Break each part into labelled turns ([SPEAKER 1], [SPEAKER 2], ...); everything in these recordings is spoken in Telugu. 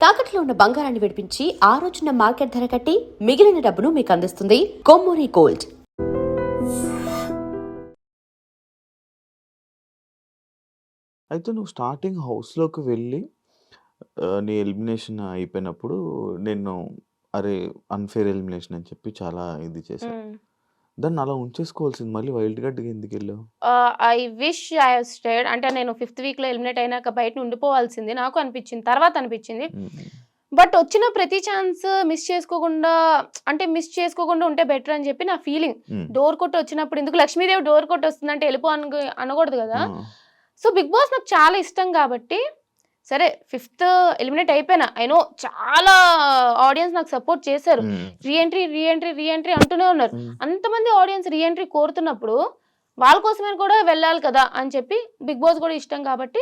[SPEAKER 1] తాకట్లో ఉన్న బంగారాన్ని విడిపించి ఆ రోజున మార్కెట్ ధర కట్టి మిగిలిన డబ్బును మీకు అందిస్తుంది కొమ్మూరి గోల్డ్.
[SPEAKER 2] అయితే నువ్వు స్టార్టింగ్ హౌస్‌లోకి వెళ్ళి నీ ఎలిమినేషన్ అయిపోయినప్పుడు నేను అరే! అన్‌ఫెయిర్ ఎలిమినేషన్ అని చెప్పి చాలా ఇది చేశా.
[SPEAKER 3] హ్మ్.
[SPEAKER 2] దాన్ని అలా ఉంచేసుకోవాల్సింది మళ్ళీ వైల్డ్ కార్డ్‌గా ఎందుకెళ్ళావు?
[SPEAKER 3] I wish I have stayed. అంటే నేను ఫిఫ్త్ వీక్‌లో ఎలిమినేట్ అయినాక బయట ఉండిపోవాల్సింది నాకు అనిపించింది. తర్వాత అనిపించింది.
[SPEAKER 2] హ్మ్.
[SPEAKER 3] బట్ వచ్చిన ప్రతి ఛాన్స్ మిస్ చేసుకోకుండా అంటే మిస్ చేసుకోకుండా ఉంటే బెటర్ అని చెప్పి నా ఫీలింగ్.
[SPEAKER 2] హ్మ్.
[SPEAKER 3] డోర్ కొట్టి వచ్చినప్పుడు ఎందుకు లక్ష్మీదేవి డోర్ కొట్టి వస్తుందంటే వెళ్ళిపో అనకూడదు కదా!
[SPEAKER 2] ఆ!
[SPEAKER 3] సో, 'బిగ్ బాస్' నాకు చాలా ఇష్టం కాబట్టి సరే ఫిఫ్త్ ఎలిమినేట్ అయిపోయినా. ఐ నో చాలా ఆడియన్స్ నాకు సపోర్ట్ చేశారు.
[SPEAKER 2] హ్మ్.
[SPEAKER 3] Re entry, re entry, re entry అంటూనే ఉన్నారు.
[SPEAKER 2] హ్మ్.
[SPEAKER 3] అంతమంది ఆడియన్స్ రీ ఎంట్రీ కోరుతున్నప్పుడు వాళ్ళ కోసమైనా కూడా వెళ్ళాలి కదా! అని చెప్పి 'బిగ్ బాస్' కూడా ఇష్టం కాబట్టి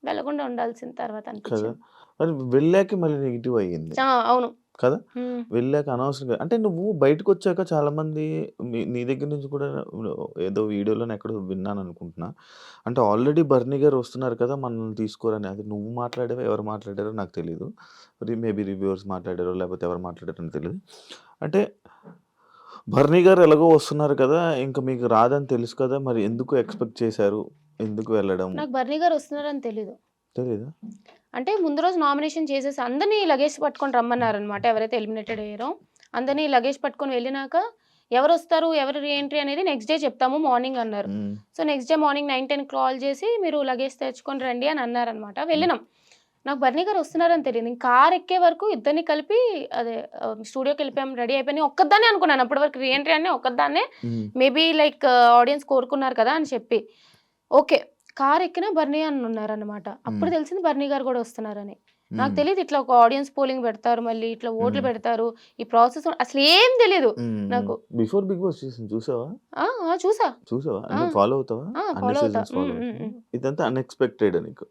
[SPEAKER 3] వెళ్ళకుండా ఉండాల్సిన తర్వాత
[SPEAKER 2] కదా!
[SPEAKER 3] అనిపించింది.
[SPEAKER 2] మరి వెళ్ళాక మళ్ళీ నెగెటివ్ అయ్యింది.
[SPEAKER 3] అవును.
[SPEAKER 2] కదా!
[SPEAKER 3] హ్మ్.
[SPEAKER 2] వెళ్ళాక అనవసరంగా అంటే నువ్వు బయటకొచ్చాక చాలామంది నీ దగ్గర నుంచి కూడా ఏదో వీడియోలోనో ఎక్కడో విన్నాననుకుంటున్నా. అంటే ఆల్రెడీ బర్నీ గారు వస్తున్నారు కదా! మనల్ని తీసుకోరని. అది నువ్వు మాట్లాడావో, ఎవరు మాట్లాడారో నాకు తెలీదు. మేబీ రివ్యూవర్స్ మాట్లాడారో, లేకపోతే ఎవరు మాట్లాడారో నాకు తెలీదు. అంటే బర్నీ గారు ఎలాగో వస్తున్నారు కదా! ఇంక మీకు రాదని తెలుసు కదా! మరి ఎందుకు ఎక్స్‌పెక్ట్ చేశారు? ఎందుకు వెళ్ళడం?
[SPEAKER 3] నాకు బర్నీ గారు వస్తున్నారని తెలీదు.
[SPEAKER 2] తెలీదా?
[SPEAKER 3] అంటే ముందు రోజు నామినేషన్ చేసేసి అందరిని లగేజ్ పట్టుకొని రమ్మన్నారనమాట. ఎవరైతే ఎలిమినేటెడ్ అయ్యారో అందరిని లగేజ్ పట్టుకొని వెళ్ళినాక ఎవరొస్తారు, ఎవరు రీ ఎంట్రీ అనేది నెక్స్ట్ డే చెప్తాము మార్నింగ్ అన్నారు.
[SPEAKER 2] హ్మ్.
[SPEAKER 3] So, next day morning 9, 10 call చేసి మీరు లగేజ్ తెచ్చుకొని రండి అని అన్నారనమాట.
[SPEAKER 2] హ్మ్.
[SPEAKER 3] వెళ్ళినాం. నాకు బర్నీ గారు వస్తున్నారని తెలీదు. నేను కార్ ఎక్కే వరకు ఇద్దరిని కలిపి అదే స్టూడియోకెళ్ళిపోయాం. రెడీ అయిపోయి ఒక్కదాన్నే అనుకున్నాను. అప్పటి వరకు రీ ఎంట్రీ అని ఒక్కదాన్నే
[SPEAKER 2] హ్మ్.
[SPEAKER 3] మేబీ లైక్ ఆడియన్స్ కోరుకున్నారు కదా! అని చెప్పి. ఓకే. కార్ ఎక్కినా బర్నీ అన్న ఉన్నారనమాట. అప్పుడు
[SPEAKER 2] హ్మ్.
[SPEAKER 3] తెలిసింది బర్నీ గారు గూడా వస్తున్నారని. నాకు
[SPEAKER 2] హ్మ్.
[SPEAKER 3] తెలీదు ఇట్లా ఒక ఆడియన్స్ పోలింగ్ పెడతారు. మళ్ళీ ఇట్లా ఓట్లు
[SPEAKER 2] హ్మ్.
[SPEAKER 3] పెడతారు. ఈ ప్రాసెస్ అసలేం తెలీదు
[SPEAKER 2] హ్మ్. హ్మ్.
[SPEAKER 3] నాకు.
[SPEAKER 2] బిఫోర్ 'బిగ్ బాస్' సీజన్ చూసావా?
[SPEAKER 3] ఆ! ఆ! చూసా.
[SPEAKER 2] చూసావా?
[SPEAKER 3] ఆ!
[SPEAKER 2] అంటే ఫాలో అవుతావా?
[SPEAKER 3] ఆ!
[SPEAKER 2] అన్ని
[SPEAKER 3] ఫాలో అవుతా.
[SPEAKER 2] సీజన్స్ ఫాలో అవుతావా? ఇదంతా అన్‌ఎక్స్‌పెక్టెడ్ నీకు.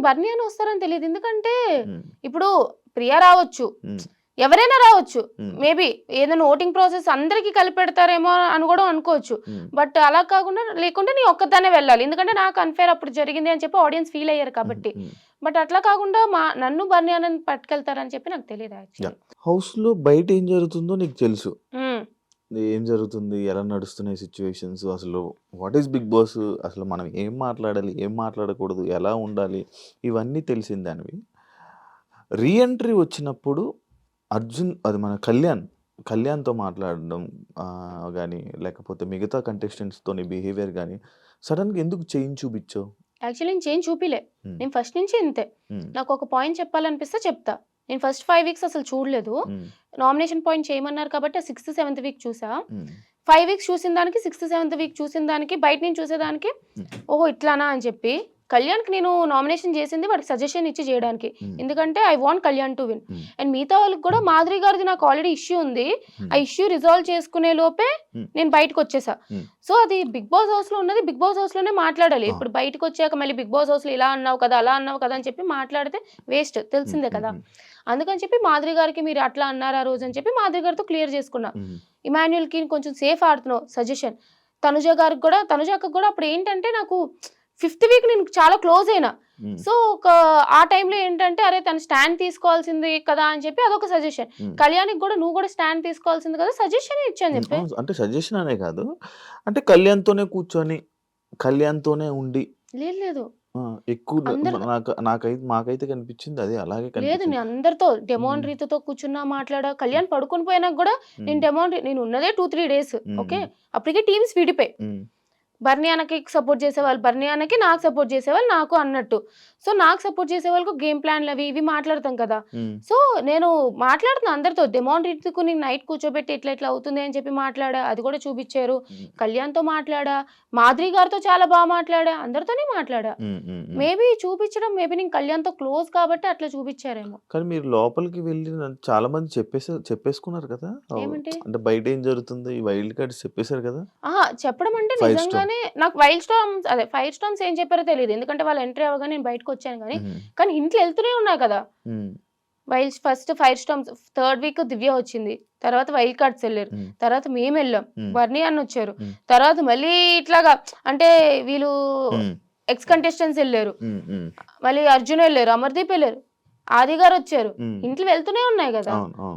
[SPEAKER 3] బర్నీ అన్న వస్తారని తెలీదు. ఎందుకంటే
[SPEAKER 2] హ్మ్.
[SPEAKER 3] ఇప్పుడు ప్రియా రావచ్చు.
[SPEAKER 2] హ్మ్.
[SPEAKER 3] ఎవరైనా రావచ్చు.
[SPEAKER 2] హ్మ్.
[SPEAKER 3] మేబీ ఏదైనా ఓటింగ్ ప్రాసెస్ అందరికి కలిపి పెడతారేమో అని గూడా అనుకోవచ్చు.
[SPEAKER 2] హ్మ్.
[SPEAKER 3] బట్ అలా కాకుండా లేకుంటే నీ ఒక్కదాన్నే వెళ్ళాలి. ఎందుకంటే నాకు అన్‌ఫెయిర్ అప్పుడు జరిగింది అని చెప్పి ఆడియన్స్ ఫీల్ అయ్యారు
[SPEAKER 2] హ్మ్.
[SPEAKER 3] కాబట్టి.
[SPEAKER 2] హ్మ్.
[SPEAKER 3] బట్ అట్లా కాకుండా నన్ను బర్నీ అన్నని పట్టుకెళ్తారని చెప్పి నాకు తెలీదు
[SPEAKER 2] యాహ్!
[SPEAKER 3] యాక్చువల్లీ.
[SPEAKER 2] హౌస్‌లో బయట ఏం జరుగుతుందో నీకు తెలుసు.
[SPEAKER 3] హ్మ్.
[SPEAKER 2] ఏం జరుగుతుంది? ఎలా నడుస్తున్నాయి సిట్యుయేషన్స్? అసలు వాట్ ఈస్ 'బిగ్ బాస్'? అసలు మనం ఏం మాట్లాడాలి? ఏం మాట్లాడకూడదు? ఎలా ఉండాలి? ఇవన్నీ తెలిసిన దానివి. రీ ఎంట్రీ వచ్చినప్పుడు అది మన కళ్యాణ్‌తో మాట్లాడడం గాని, లేకపోతే మిగతా కంటెస్టెంట్స్‌తో నీ బిహేవియర్ గాని, సడెన్‌గా ఎందుకు చేంజ్ చూపిచ్చావు?
[SPEAKER 3] యాక్చువల్లీ నేను చేంజ్ చూపియలే.
[SPEAKER 2] హ్మ్.
[SPEAKER 3] నేను ఫస్ట్ నుంచి ఇంతే.
[SPEAKER 2] హ్మ్.
[SPEAKER 3] నాకొక పాయింట్ చెప్పాలనిపిస్తే చెప్తా. నేను ఫస్ట్ 5 వీక్స్ అసలు చూడలేదు.
[SPEAKER 2] హ్మ్.
[SPEAKER 3] నామినేషన్ పాయింట్ చేయమన్నారు కాబట్టి ఆ సిక్స్త్, సెవెంత్ వీక్ చూసా.
[SPEAKER 2] హ్మ్.
[SPEAKER 3] 5 వీక్స్ చూసిన దానికి, సిక్స్త్, సెవెంత్ వీక్ చూసిన దానికి, బయట నుంచి చూసేదానికి
[SPEAKER 2] హ్మ్.
[SPEAKER 3] ఓహో! ఇట్లానా అని చెప్పి కళ్యాణ్‌కి నేను నామినేషన్ చేసింది వాడికి సజెషన్ ఇచ్చి చేయడానికి.
[SPEAKER 2] హ్మ్.
[SPEAKER 3] ఎందుకంటే I want Kalyan to win.
[SPEAKER 2] హ్మ్.
[SPEAKER 3] అండ్ మిగతా వాళ్ళకి కూడా మాధురి గారిది నాకు ఆల్రెడీ ఇష్యూ ఉంది. ఆ
[SPEAKER 2] హ్మ్.
[SPEAKER 3] ఇష్యూ రిజాల్వ్ చేసుకునే లోపే
[SPEAKER 2] హ్మ్.
[SPEAKER 3] నేను బయటకొచ్చేసా.
[SPEAKER 2] హ్మ్.
[SPEAKER 3] సో, అది బిగ్ బాస్ హౌస్‌లో ఉన్నది బిగ్ బాస్ హౌస్‌లోనే మాట్లాడాలి.
[SPEAKER 2] ఆ!
[SPEAKER 3] ఇప్పుడు బయటకొచ్చాక మళ్ళీ బిగ్ బాస్ హౌస్‌లో ఇలా అన్నావు కదా! అలా అన్నావు కదా! అని చెప్పి మాట్లాడితే వేస్ట్
[SPEAKER 2] హ్మ్.
[SPEAKER 3] తెలిసిందే
[SPEAKER 2] హ్మ్.
[SPEAKER 3] కదా!
[SPEAKER 2] హ్మ్.
[SPEAKER 3] అందుకని చెప్పి మాధురి గారికి మీరు అట్లా అన్నారు ఆ రోజు అని చెప్పి మాధురి గారితో క్లియర్ చేసుకున్నా.
[SPEAKER 2] హ్మ్.
[SPEAKER 3] ఇమాన్యుయల్‌కి కొంచెం సేఫ్ ఆడుతున్నావు సజెషన్. తనుజ గారికి కూడా తనుజ అక్కకి కూడా అప్పుడు ఏంటంటే నాకు ఫిఫ్త్ వీక్ నేను చాలా క్లోజ్ అయినా.
[SPEAKER 2] హ్మ్.
[SPEAKER 3] సో, ఆ టైంలో ఏంటంటే అరే! తను స్టాండ్ తీసుకోవాల్సింది కదా! అని చెప్పి అదొక సజెషన్.
[SPEAKER 2] హ్మ్.
[SPEAKER 3] కళ్యాణ్‌కి కూడా నువ్వు కూడా స్టాండ్ తీసుకోవాల్సింది కదా! సజెషనే ఇచ్చాను
[SPEAKER 2] హ్మ్.
[SPEAKER 3] చెప్పే.
[SPEAKER 2] అవును. అంటే సజెషన్ అనే కాదు. అంటే కళ్యాణ్‌తోనే కూర్చొని, కళ్యాణ్‌తోనే ఉండి
[SPEAKER 3] లేదు లేదు.
[SPEAKER 2] ఆ! ఎక్కువ
[SPEAKER 3] అందరు
[SPEAKER 2] మాకైతే కనిపించింది అదే. అలాగే
[SPEAKER 3] లేదు.
[SPEAKER 2] కనిపించింది.
[SPEAKER 3] నేను అందరితో
[SPEAKER 2] హ్మ్.
[SPEAKER 3] డెమోన్ రీతుతో కూర్చున్నా, మాట్లాడా.
[SPEAKER 2] హ్మ్.
[SPEAKER 3] కళ్యాణ్ పడుకొని పోయినాక గూడా
[SPEAKER 2] హ్మ్.
[SPEAKER 3] నేను ఉన్నదే 2, 3 డేస్.
[SPEAKER 2] హ్మ్.
[SPEAKER 3] ఓకే.
[SPEAKER 2] హ్మ్.
[SPEAKER 3] అప్పటికే టీమ్స్ విడిపోయాయి.
[SPEAKER 2] హ్మ్.
[SPEAKER 3] బర్నీ అన్నకి సపోర్ట్ చేసేవాళ్ళు బర్నీ అన్నకి, నాకు సపోర్ట్ చేసేవాళ్ళు నాకు అన్నట్టు. సో, నాకు సపోర్ట్ చేసేవాళ్ళకు గేమ్ ప్లాన్‌లవి ఇవి మాట్లాడతాం కదా!
[SPEAKER 2] హ్మ్.
[SPEAKER 3] సో, నేను మాట్లాడుతున్నా అందరితో. డెమోన్ రీతుకుని నైట్ కూర్చోబెట్టి ఇట్లా ఇట్లా అవుతుంది అని చెప్పి మాట్లాడా. అది కూడా చూపిచ్చారు.
[SPEAKER 2] హ్మ్.
[SPEAKER 3] కళ్యాణ్‌తో మాట్లాడా. మాధురి గారితో చాలా మాట్లాడా. అందరితోనే మాట్లాడా.
[SPEAKER 2] హ్మ్. హ్మ్. హ్మ్.
[SPEAKER 3] మేబీ నేను కళ్యాణ్‌తో క్లోజ్ కాబట్టి అట్లా చూపిచ్చారేమో.
[SPEAKER 2] కానీ మీరు లోపలికి వెళ్లి చాలా మంది చెప్పేసుకున్నారు కదా!
[SPEAKER 3] ఏమంటే
[SPEAKER 2] అంటే బయట ఏం జరుగుతుంది? ఈ వైల్డ్ కార్డ్స్ చెప్పేసారు కదా!
[SPEAKER 3] అహా! చెప్పడం అంటే
[SPEAKER 2] 'ఫైర్ స్టోన్'.
[SPEAKER 3] నిజంగానే నాకు ఫైర్ స్టార్మ్స్ ఏం చెప్పారో తెలీదు. ఎందుకంటే వాళ్ళు ఎంట్రీ అవ్వగానే నేను బయటకొచ్చాను గానీ,
[SPEAKER 2] హ్మ్.
[SPEAKER 3] కానీ హింట్లు ఎళ్తూనే ఉన్నాయి కదా!
[SPEAKER 2] Hmm.
[SPEAKER 3] First fire storms third week Divya వచ్చింది. తర్వాత వైల్డ్ కార్డ్స్ ఎళ్లారు.
[SPEAKER 2] హ్మ్.
[SPEAKER 3] తర్వాత మేమెళ్ళాం.
[SPEAKER 2] హ్మ్.
[SPEAKER 3] బర్నీ అన్నొచ్చారు.
[SPEAKER 2] హ్మ్.
[SPEAKER 3] తర్వాత మళ్ళీ ఇట్లాగా అంటే వీళ్ళు
[SPEAKER 2] హ్మ్.
[SPEAKER 3] ఎక్స్ కంటెస్టెంట్స్ ఎళ్లారు.
[SPEAKER 2] హ్మ్. హ్మ్.
[SPEAKER 3] మళ్ళీ అర్జున్ ఎళ్లారు. అమర్‌దీప్ ఎళ్లారు. ఆది గారు వచ్చారు.
[SPEAKER 2] హ్మ్.
[SPEAKER 3] ఇంట్లో వెళ్తూనే ఉన్నాయి కదా!
[SPEAKER 2] అవును. అవును.